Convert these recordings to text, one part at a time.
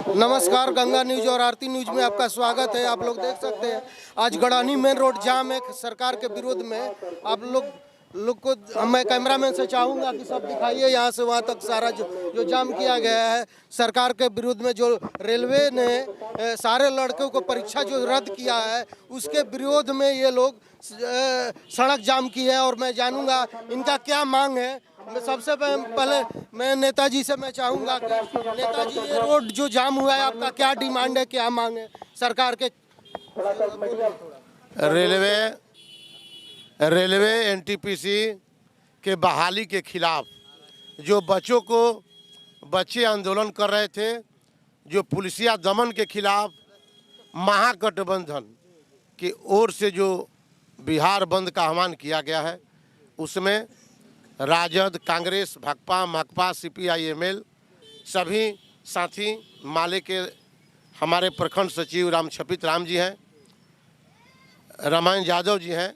नमस्कार, गंगा न्यूज और आरती न्यूज में आपका स्वागत है। आप लोग देख सकते हैं आज गड़ानी मेन रोड जाम है सरकार के विरोध में। आप लोग को मैं कैमरामैन से चाहूँगा कि सब दिखाइए यहाँ से वहाँ तक सारा जो जाम किया गया है सरकार के विरोध में। जो रेलवे ने सारे लड़कों को परीक्षा जो रद्द किया है उसके विरोध में ये लोग सड़क जाम की है और मैं जानूँगा इनका क्या मांग है। मैं सबसे पहले मैं नेताजी से मैं चाहूँगा कि नेताजी ये रोड जो जाम हुआ है आपका क्या डिमांड है, क्या मांग है सरकार के? रेलवे एनटीपीसी के बहाली के खिलाफ जो बच्चे आंदोलन कर रहे थे, जो पुलिसिया दमन के खिलाफ महागठबंधन की ओर से जो बिहार बंद का आह्वान किया गया है, उसमें राजद, कांग्रेस, भाकपा, माकपा, सीपीआई-एमएल सभी साथी, माले के हमारे प्रखंड सचिव रामछपित राम जी हैं, रामायण यादव जी हैं,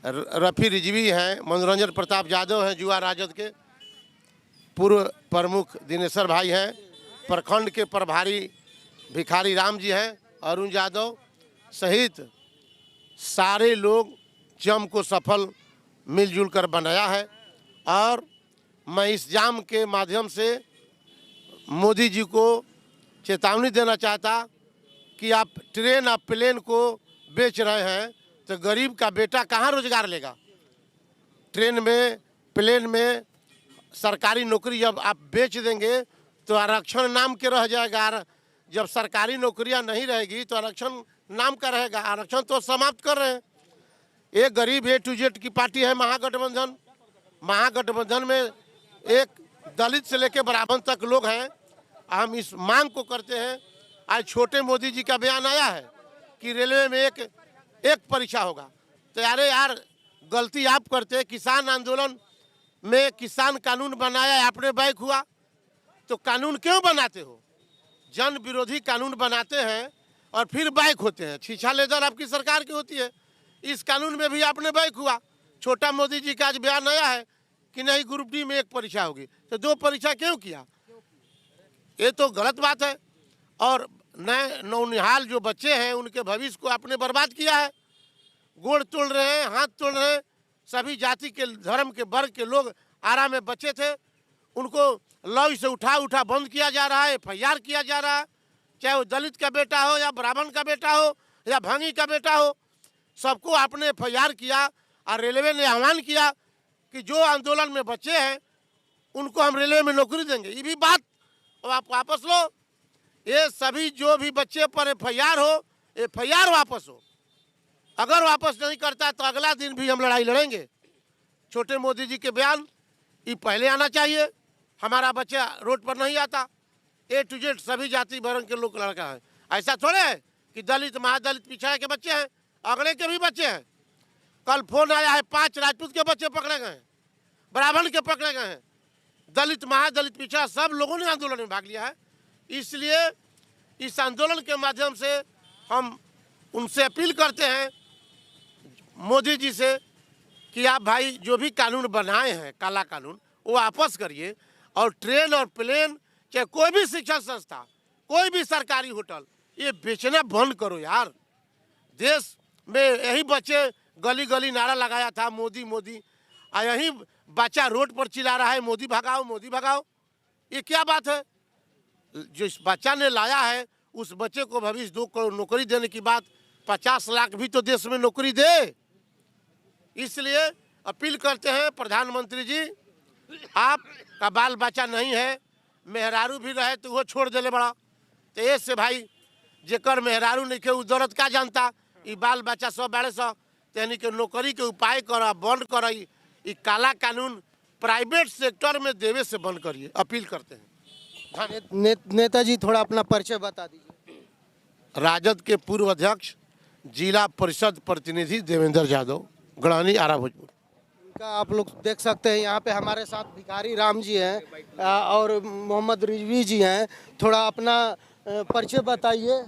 रफ़ी रिजवी हैं, मनोरंजन प्रताप यादव हैं, युवा राजद के पूर्व प्रमुख दिनेश्वर भाई हैं, प्रखंड के प्रभारी भिखारी राम जी हैं, अरुण यादव सहित सारे लोग जम को सफल मिलजुल कर बनाया है। और मैं इस जाम के माध्यम से मोदी जी को चेतावनी देना चाहता कि आप ट्रेन और प्लेन को बेच रहे हैं तो गरीब का बेटा कहाँ रोजगार लेगा। ट्रेन में, प्लेन में सरकारी नौकरी जब आप बेच देंगे तो आरक्षण नाम के रह जाएगा। जब सरकारी नौकरियां नहीं रहेगी तो आरक्षण नाम का रहेगा। आरक्षण तो समाप्त कर रहे हैं। एक गरीब A to Z की पार्टी है महागठबंधन। महागठबंधन में एक दलित से लेकर ब्राह्मण तक लोग हैं। हम इस मांग को करते हैं। आज छोटे मोदी जी का बयान आया है कि रेलवे में एक परीक्षा होगा। तो यार गलती आप करते हैं। किसान आंदोलन में किसान कानून बनाया, आपने बैक हुआ तो कानून क्यों बनाते हो? जन विरोधी कानून बनाते हैं और फिर बैक होते हैं। छीछा लेदर आपकी सरकार की होती है। इस कानून में भी आपने बैक हुआ। छोटा मोदी जी का आज बयान आया है कि नहीं ग्रुप डी में एक परीक्षा होगी, तो 2 परीक्षा क्यों किया? ये तो गलत बात है। और नए नौनिहाल जो बच्चे हैं उनके भविष्य को आपने बर्बाद किया है। गोड़ तोड़ रहे हैं, हाथ तोड़ रहे हैं। सभी जाति के, धर्म के, वर्ग के लोग आराम में बचे थे, उनको लॉ से उठा बंद किया जा रहा है, FIR किया जा रहा है। चाहे वो दलित का बेटा हो या ब्राह्मण का बेटा हो या भांगी का बेटा हो, सबको आपने FIR किया। और रेलवे ने आह्वान किया कि जो आंदोलन में बच्चे हैं उनको हम रेलवे में नौकरी देंगे। ये भी बात आप वापस लो। ये सभी जो भी बच्चे पर FIR हो, FIR वापस हो। अगर वापस नहीं करता तो अगला दिन भी हम लड़ाई लड़ेंगे। छोटे मोदी जी के बयान ये पहले आना चाहिए। हमारा बच्चा रोड पर नहीं आता। A to Z सभी जाति वर्ग के लोग लड़का है। ऐसा थोड़े है कि दलित, महादलित, पिछड़ा के बच्चे हैं, अगड़े के भी बच्चे हैं। कल फोन आया है 5 राजपूत के बच्चे पकड़े गए हैं, ब्राह्मण के पकड़े गए हैं, दलित, महादलित, पिछड़ा सब लोगों ने आंदोलन में भाग लिया है। इसलिए इस आंदोलन के माध्यम से हम उनसे अपील करते हैं मोदी जी से कि आप भाई जो भी कानून बनाए हैं, काला कानून, वो वापस करिए। और ट्रेन और प्लेन, चाहे कोई भी शिक्षण संस्था, कोई भी सरकारी होटल, ये बेचना बंद करो यार। देश में यही बच्चे गली गली नारा लगाया था मोदी मोदी, और यही बच्चा रोड पर चिल्ला रहा है मोदी भगाओ, मोदी भगाओ। ये क्या बात है? जो इस बच्चा ने लाया है उस बच्चे को भविष्य 2 करोड़ नौकरी देने की बात, 50 लाख भी तो देश में नौकरी दे। इसलिए अपील करते हैं प्रधानमंत्री जी, आपका बाल बच्चा नहीं है, मेहरारू भी रहे तो वो छोड़ देले बड़ा। तो ऐसे भाई जेकर मेहरारू नहीं के उ दर्द का जानता। ये बाल बच्चा सब बड़े सौ यानी कि नौकरी के उपाय करा, बंद करा। ये काला कानून प्राइवेट सेक्टर में देवे से बंद करिए, अपील करते हैं। नेताजी थोड़ा अपना परिचय बता दीजिए। राजद के पूर्व अध्यक्ष, जिला परिषद प्रतिनिधि देवेंद्र यादव, गड़ानी, आरा, भोजपुर। का आप लोग देख सकते हैं यहाँ पे हमारे साथ भिखारी राम जी हैं और मोहम्मद रिजवी जी हैं। थोड़ा अपना परिचय बताइए।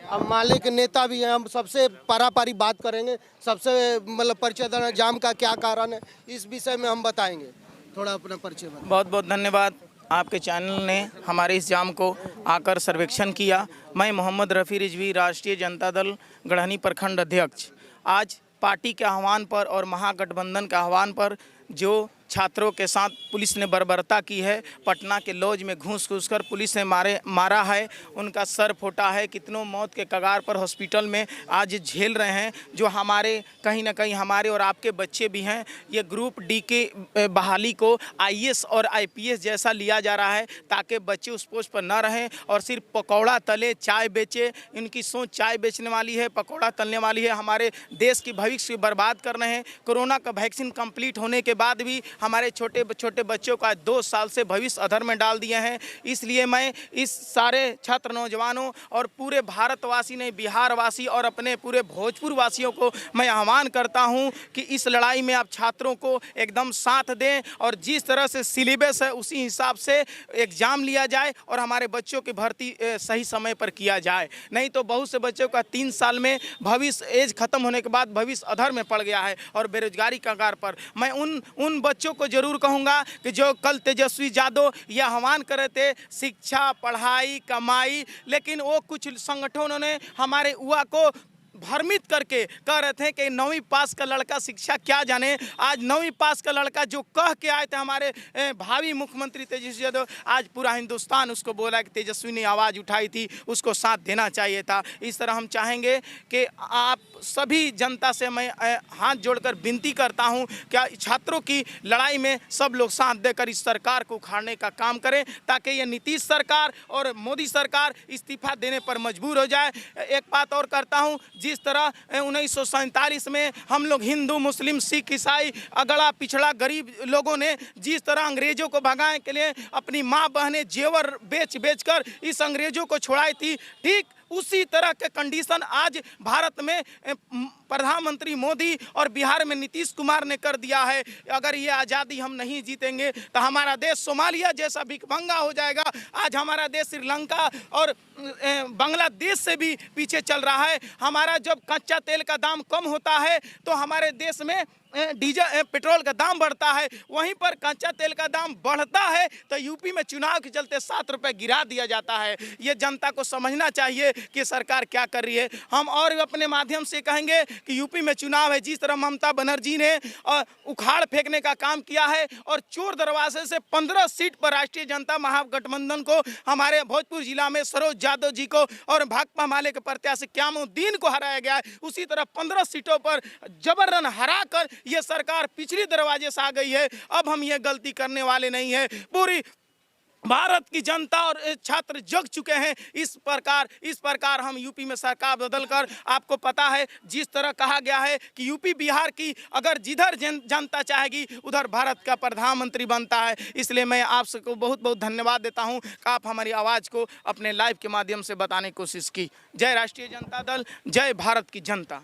अब माले के नेता भी हैं। हम सबसे पारापारी बात करेंगे, सबसे मतलब परिचय जाम का क्या कारण है इस विषय में हम बताएंगे। थोड़ा अपना परिचय बताइए। बहुत बहुत धन्यवाद। आपके चैनल ने हमारे इस जाम को आकर सर्वेक्षण किया। मैं मोहम्मद रफ़ी रिजवी, राष्ट्रीय जनता दल गढ़हनी प्रखंड अध्यक्ष। आज पार्टी के आह्वान पर और महागठबंधन के आह्वान पर जो छात्रों के साथ पुलिस ने बर्बरता की है, पटना के लॉज में घुस कर पुलिस ने मारा है, उनका सर फोटा है, कितनों मौत के कगार पर हॉस्पिटल में आज झेल रहे हैं, जो हमारे कहीं ना कहीं हमारे और आपके बच्चे भी हैं। ये ग्रुप डी के बहाली को आईएएस और आईपीएस जैसा लिया जा रहा है ताकि बच्चे उस पोस्ट पर न रहें और सिर्फ पकौड़ा तले चाय बेचे। इनकी सोच चाय बेचने वाली है, पकौड़ा तलने वाली है, हमारे देश की भविष्य बर्बाद कर रहे हैं। कोरोना का वैक्सीन कंप्लीट होने के बाद भी हमारे छोटे छोटे बच्चों का 2 साल से भविष्य अधर में डाल दिए हैं। इसलिए मैं इस सारे छात्र नौजवानों और पूरे भारतवासी ने बिहारवासी और अपने पूरे भोजपुर वासियों को मैं आह्वान करता हूं कि इस लड़ाई में आप छात्रों को एकदम साथ दें और जिस तरह से सिलेबस है उसी हिसाब से एग्ज़ाम लिया जाए और हमारे बच्चों की भर्ती सही समय पर किया जाए। नहीं तो बहुत से बच्चों का 3 साल में भविष्य एज खत्म होने के बाद भविष्य अधर में पड़ गया है और बेरोजगारी कगार पर। मैं उन बच्चों को जरूर कहूँगा कि जो कल तेजस्वी यादव यह आह्वान करे थे शिक्षा, पढ़ाई, कमाई, लेकिन वो कुछ संगठनों ने हमारे युवा को भ्रमित करके कह रहे थे कि 9वीं पास का लड़का शिक्षा क्या जाने। आज 9वीं पास का लड़का जो कह के आए थे हमारे भावी मुख्यमंत्री तेजस्वी यादव, आज पूरा हिंदुस्तान उसको बोला कि तेजस्वी ने आवाज़ उठाई थी, उसको साथ देना चाहिए था। इस तरह हम चाहेंगे कि आप सभी जनता से मैं हाथ जोड़कर विनती करता हूं कि छात्रों की लड़ाई में सब लोग साथ देकर इस सरकार को उखाड़ने का काम करें ताकि ये नीतीश सरकार और मोदी सरकार इस्तीफा देने पर मजबूर हो जाए। एक बात और करता हूं, जिस तरह 1947 में हम लोग हिंदू, मुस्लिम, सिख, ईसाई, अगड़ा पिछड़ा गरीब लोगों ने जिस तरह अंग्रेजों को भगाने के लिए अपनी माँ बहनें जेवर बेच कर इस अंग्रेजों को छुड़ाई थी, ठीक उसी तरह के कंडीशन आज भारत में प्रधानमंत्री मोदी और बिहार में नीतीश कुमार ने कर दिया है। अगर ये आज़ादी हम नहीं जीतेंगे तो हमारा देश सोमालिया जैसा भिखमंगा हो जाएगा। आज हमारा देश श्रीलंका और बांग्लादेश से भी पीछे चल रहा है। हमारा जब कच्चा तेल का दाम कम होता है तो हमारे देश में डीजल पेट्रोल का दाम बढ़ता है, वहीं पर कच्चा तेल का दाम बढ़ता है तो यूपी में चुनाव के चलते 7 रुपये गिरा दिया जाता है। ये जनता को समझना चाहिए कि सरकार क्या कर रही है। हम और अपने माध्यम से कहेंगे कि यूपी में चुनाव है, जिस तरह ममता बनर्जी ने उखाड़ फेंकने का काम किया है और चोर दरवाजे से 15 सीट पर राष्ट्रीय जनता महागठबंधन को, हमारे भोजपुर जिला में सरोज यादव जी को और भाकपा माले के प्रत्याशी क्यामुद्दीन को हराया गया है, उसी तरह 15 सीटों पर जबरन हरा कर ये सरकार पिछले दरवाजे से आ गई है। अब हम ये गलती करने वाले नहीं है। पूरी भारत की जनता और छात्र जग चुके हैं। इस प्रकार हम यूपी में सरकार बदलकर, आपको पता है जिस तरह कहा गया है कि यूपी बिहार की अगर जिधर जनता चाहेगी उधर भारत का प्रधानमंत्री बनता है। इसलिए मैं आप सबको बहुत बहुत धन्यवाद देता हूं कि आप हमारी आवाज़ को अपने लाइव के माध्यम से बताने की कोशिश की। जय राष्ट्रीय जनता दल, जय भारत की जनता।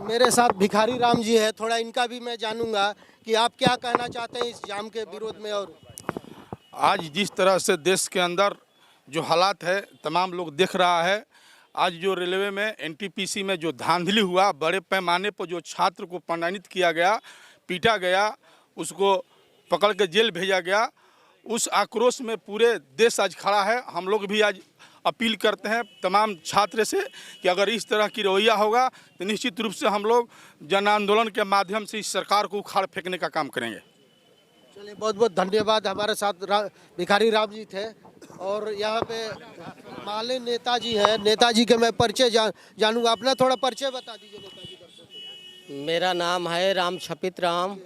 मेरे साथ भिखारी राम जी है, थोड़ा इनका भी मैं जानूंगा कि आप क्या कहना चाहते हैं इस जाम के विरोध में। और आज जिस तरह से देश के अंदर जो हालात है तमाम लोग देख रहा है। आज जो रेलवे में एनटीपीसी में जो धांधली हुआ, बड़े पैमाने पर जो छात्र को अपमानित किया गया, पीटा गया, उसको पकड़ के जेल भेजा गया, उस आक्रोश में पूरे देश आज खड़ा है। हम लोग भी आज अपील करते हैं तमाम छात्र से कि अगर इस तरह की रवैया होगा तो निश्चित रूप से हम लोग जन आंदोलन के माध्यम से इस सरकार को उखाड़ फेंकने का काम करेंगे। चलिए, बहुत बहुत धन्यवाद। हमारे साथ भिखारी राम जी थे और यहाँ पे माले नेताजी हैं। नेताजी के मैं परिचय जानूंगा। अपना थोड़ा परिचय बता दीजिए नेताजी दर्शकों को। मेरा नाम है राम छपित राम,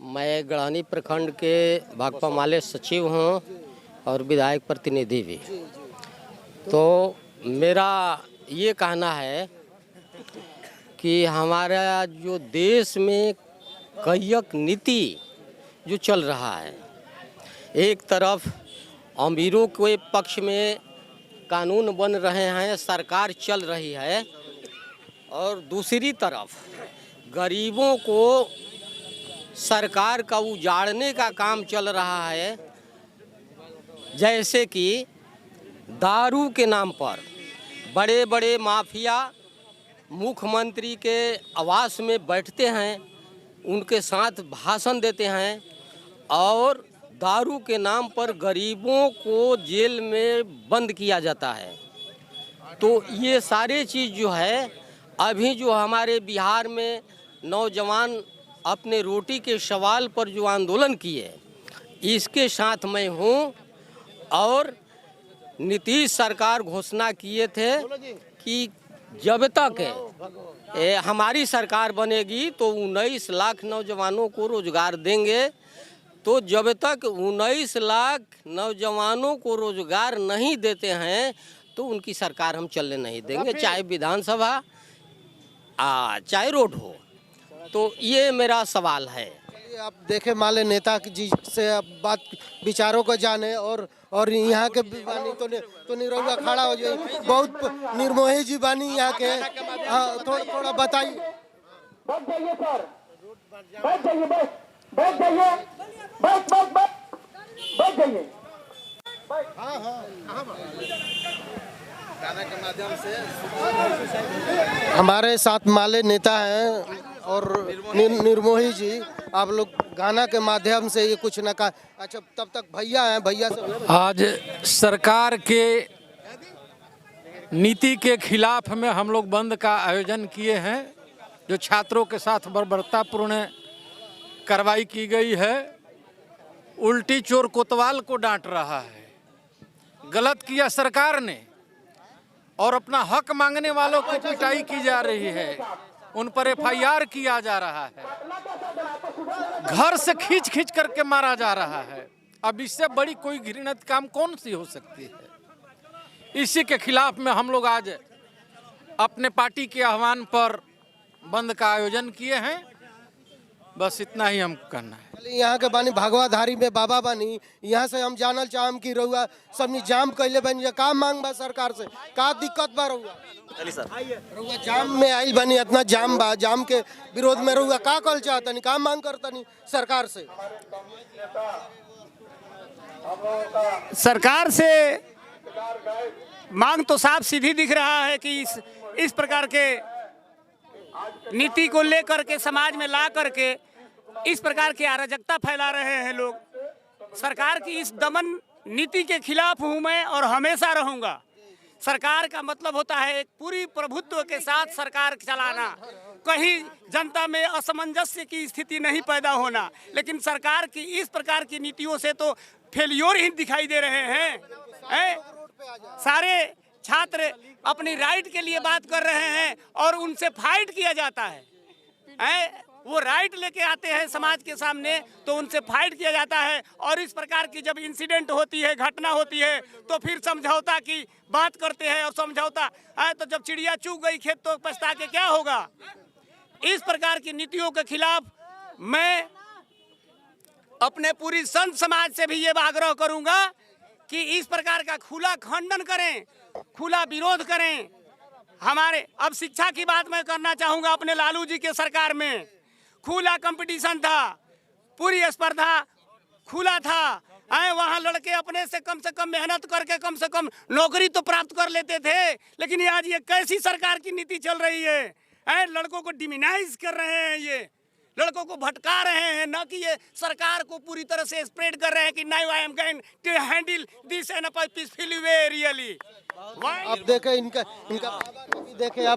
मैं गढ़हनी प्रखंड के भाकपा माले सचिव हूँ और विधायक प्रतिनिधि भी। तो मेरा ये कहना है कि हमारा जो देश में कैयक नीति जो चल रहा है, एक तरफ अमीरों के पक्ष में कानून बन रहे हैं, सरकार चल रही है, और दूसरी तरफ गरीबों को सरकार का उजाड़ने का काम चल रहा है। जैसे कि दारू के नाम पर बड़े बड़े माफिया मुख्यमंत्री के आवास में बैठते हैं, उनके साथ भाषण देते हैं और दारू के नाम पर गरीबों को जेल में बंद किया जाता है। तो ये सारे चीज़ जो है, अभी जो हमारे बिहार में नौजवान अपने रोटी के सवाल पर जो आंदोलन किए, इसके साथ मैं हूँ। और नीतीश सरकार घोषणा किए थे कि जब तक हमारी सरकार बनेगी तो 19 लाख नौजवानों को रोजगार देंगे। तो जब तक 19 लाख नौजवानों को रोजगार नहीं देते हैं तो उनकी सरकार हम चलने नहीं देंगे, चाहे विधानसभा चाहे रोड हो। तो ये मेरा सवाल है। आप देखे माले नेता जी से आप बात विचारों को जाने और यहाँ के भी बानी तो निरहुआ खड़ा हो जाए। बहुत निर्मोही जी बानी यहाँ के। हाँ, थोड़ा बताइए। बैठ जाइए सर, बैठ जाइए, बैठ जाइए, बैठ जाइए। हमारे साथ माले नेता हैं और निर्मोही जी, आप लोग गाना के माध्यम से ये कुछ न कहा। अच्छा, तब तक भैया हैं, भैया से आज सरकार के नीति के खिलाफ में हम लोग बंद का आयोजन किए हैं। जो छात्रों के साथ बर्बरतापूर्ण कार्रवाई की गई है, उल्टी चोर कोतवाल को डांट रहा है। गलत किया सरकार ने और अपना हक मांगने वालों को पिटाई की जा रही है, उन पर FIR किया जा रहा है, घर से खींच खींच करके मारा जा रहा है। अब इससे बड़ी कोई घृणित काम कौन सी हो सकती है। इसी के खिलाफ में हम लोग आज अपने पार्टी के आह्वान पर बंद का आयोजन किए हैं। बस इतना ही हम कहना है। यहाँ के बानी भागवाधारी में बाबा बानी, यहाँ से हम जानल चाहम कि रहुआ सबनी जाम कैले बनी, का मांग बा सरकार से, का दिक्कत बा रहुआ? रहुआ जाम में आइल बनी, इतना जाम बा, जाम के विरोध में रहुआ का कल चाहतनी, का मांग करतनी सरकार से? सरकार से मांग तो साफ सीधी दिख रहा है कि इस प्रकार के नीति को लेकर के समाज में ला करके इस प्रकार की अराजकता फैला रहे हैं लोग। सरकार की इस दमन नीति के खिलाफ हूं मैं और हमेशा रहूंगा। सरकार का मतलब होता है एक पूरी प्रभुत्व के साथ सरकार चलाना, कहीं जनता में असमंजस्य की स्थिति नहीं पैदा होना। लेकिन सरकार की इस प्रकार की नीतियों से तो फेलियर ही दिखाई दे रहे हैं। सारे छात्र अपनी राइट के लिए बात कर रहे हैं और उनसे फाइट किया जाता है। वो राइट लेके आते हैं समाज के सामने तो उनसे फाइट किया जाता है। और इस प्रकार की जब इंसिडेंट होती है, घटना होती है, तो फिर समझौता की बात करते हैं। और समझौता तो जब चिड़िया चूक गई खेत तो पछता के क्या होगा। इस प्रकार की नीतियों के खिलाफ मैं अपने पूरी संत समाज से भी ये आग्रह करूंगा कि इस प्रकार का खुला खंडन करें, खुला विरोध करें। हमारे अब शिक्षा की बात मैं करना चाहूंगा। अपने लालू जी के सरकार में खुला कंपटीशन था, पूरी स्पर्धा खुला था। वहाँ लड़के अपने से कम मेहनत करके कम से कम नौकरी तो प्राप्त कर लेते थे। लेकिन आज ये कैसी सरकार की नीति चल रही है। लड़कों को डिमिनाइज कर रहे हैं, ये लड़कों को भटका रहे हैं, न कि ये सरकार को पूरी तरह से स्प्रेड कर रहे हैं कि now I am going to handle this in a peaceful way really. आप देखें इनका देखें आप